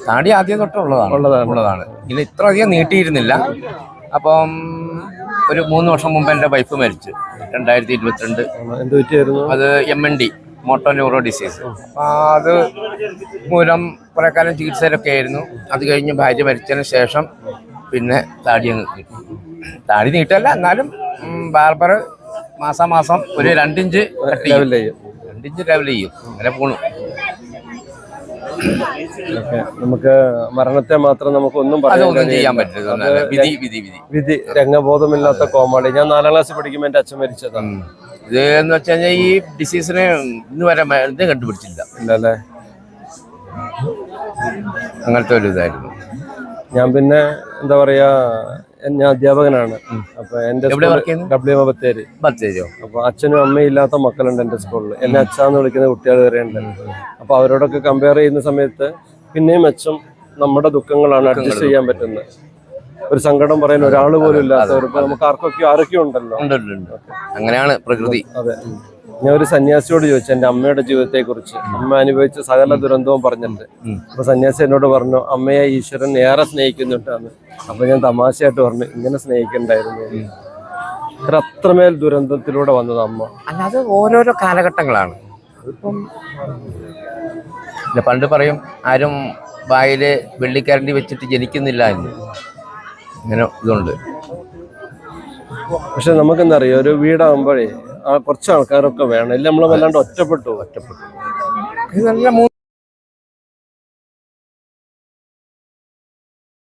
താടി ആദ്യം തൊട്ടുള്ളതാണ്. ഇല്ല, ഇത്ര അധികം നീട്ടിയിരുന്നില്ല. അപ്പം ഒരു 3 വർഷം മുമ്പ് എൻ്റെ വൈഫ് മരിച്ചു, 2022. അത് MND, മോട്ടോ ന്യൂറോ ഡിസീസ്. അപ്പം അത് മൂലം കുറേ കാലം ചികിത്സയിലൊക്കെ ആയിരുന്നു. അത് കഴിഞ്ഞ് ഭാര്യ മരിച്ചതിന് ശേഷം പിന്നെ താടി അങ്ങ് കിട്ടി. താടി നീട്ടല്ല, എന്നാലും ബാർബർ മാസം ഒരു 2 ഇഞ്ച് ലെവൽ ചെയ്യും. അങ്ങനെ പോണു. നമുക്ക് മരണത്തെ മാത്രം നമുക്കൊന്നും ചെയ്യാൻ പറ്റില്ല. വിധി. രംഗബോധമില്ലാത്ത കോമാളി. ഞാൻ 4ാം ക്ലാസ്സിൽ പഠിക്കുമ്പോൾ എൻ്റെ അച്ഛൻ മരിച്ചതാണ്. ഇത് എന്ന് വെച്ച് കഴിഞ്ഞാൽ ഈ ഡിസീസിന് ഇന്ന് വരെ ഇത് കണ്ടുപിടിച്ചില്ല. ഇല്ലല്ലേ? അങ്ങനത്തെ ഒരു ഇതായിരുന്നു. ഞാൻ പിന്നെ എന്താ പറയാ, ഞാൻ അധ്യാപകനാണ്. അപ്പൊ എന്റെ WM ബത്തേരി. അപ്പൊ അച്ഛനും അമ്മയും ഇല്ലാത്ത മക്കളുണ്ട് എന്റെ സ്കൂളിൽ. എന്നെ അച്ഛാന്ന് വിളിക്കുന്ന കുട്ടികൾ വരെയുണ്ട്. അപ്പൊ അവരോടൊക്കെ കമ്പയർ ചെയ്യുന്ന സമയത്ത് പിന്നെയും മെച്ചം നമ്മുടെ ദുഃഖങ്ങളാണ്. അഡ്ജസ്റ്റ് ചെയ്യാൻ പറ്റുന്നത്. ഒരു സങ്കടം പറയാൻ ഒരാൾ പോലും ഇല്ലാത്തവർക്ക് നമുക്ക് ആരൊക്കെയോ ഉണ്ടല്ലോ. അങ്ങനെയാണ് പ്രകൃതി. അതെ. ഞാൻ ഒരു സന്യാസിയോട് ചോദിച്ചു എന്റെ അമ്മയുടെ ജീവിതത്തെ കുറിച്ച്. അമ്മ അനുഭവിച്ച സകല ദുരന്തവും പറഞ്ഞിട്ട്. അപ്പൊ സന്യാസി എന്നോട് പറഞ്ഞു, അമ്മയെ ഈശ്വരൻ ഏറെ സ്നേഹിക്കുന്നുണ്ടാന്ന്. അപ്പൊ ഞാൻ തമാശയായിട്ട് പറഞ്ഞു, ഇങ്ങനെ സ്നേഹിക്കണ്ടായിരുന്നു. അത്രമേൽ ദുരന്തത്തിലൂടെ വന്നത് അമ്മ. അല്ലാതെ ഓരോരോ കാലഘട്ടങ്ങളാണ്. അതിപ്പം പണ്ട് പറയും, ആരും വായില് വെള്ളിക്കരണ്ടി വെച്ചിട്ട് ജനിക്കുന്നില്ല എന്ന്. ഇങ്ങനെ ഇതുണ്ട്. പക്ഷെ നമുക്കെന്താ അറിയാം, ഒരു വീടാകുമ്പോഴേ കുറച്ച് ആൾക്കാരൊക്കെ വേണം. ഇല്ല, നമ്മൾ വല്ലാണ്ട് ഒറ്റപ്പെട്ടു. ഇത് നല്ല